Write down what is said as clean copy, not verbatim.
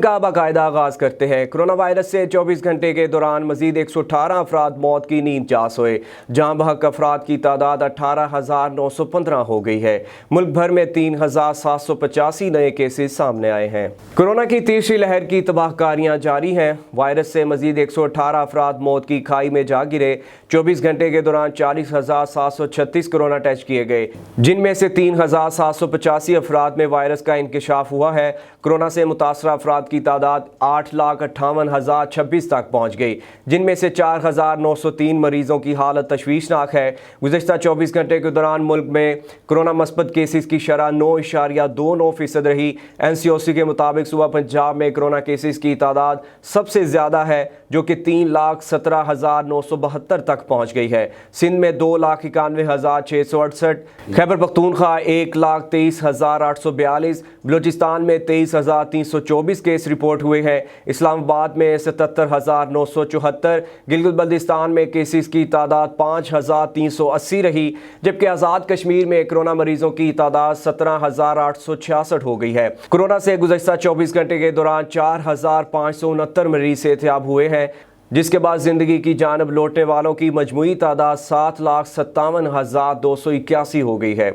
کا باقاعدہ آغاز کرتے ہیں۔ کرونا وائرس سے 24 گھنٹے کے دوران مزید 118 افراد موت کی نیند چاس ہوئے۔ جاں بحق افراد کی تعداد 18,915 ہو گئی ہے۔ ملک بھر میں 3,785 نئے کیسز سامنے آئے ہیں۔ کرونا کی تیسری لہر کی تباہ کاریاں جاری ہیں۔ وائرس سے مزید 118 افراد موت کی کھائی میں جا گرے۔ 24 گھنٹے کے دوران 40,736 کرونا ٹیسٹ کیے گئے، جن میں سے 3,785 افراد میں وائرس کا انکشاف ہوا ہے۔ کرونا سے متاثرہ افراد کی تعداد 8,58,026 تک پہنچ گئی، جن میں سے 4,903 مریضوں کی حالت تشویشناک ہے۔ گزشتہ 24 گھنٹے کے دوران ملک میں کرونا مثبت کیسز کی شرح 9.29% رہی۔ NCOC کے مطابق صوبہ پنجاب میں کرونا کیسز کی تعداد سب سے زیادہ ہے، جو کہ 3,17,972 تک پہنچ گئی ہے۔ سندھ میں 2,91,668، خیبر پختونخوا 1,23,842، بلوچستان میں 23,324 کیس رپورٹ ہوئے ہیں۔ اسلام آباد میں 77,974، گلگت بلتستان میں کیسز کی تعداد 5,380 رہی، جبکہ آزاد کشمیر میں کرونا مریضوں کی تعداد 17,866 ہو گئی ہے۔ کرونا سے گزشتہ 24 گھنٹے کے دوران 4,569 مریض صحتیاب ہوئے ہیں، جس کے بعد زندگی کی جانب لوٹنے والوں کی مجموعی تعداد 7,57,281 ہو گئی ہے۔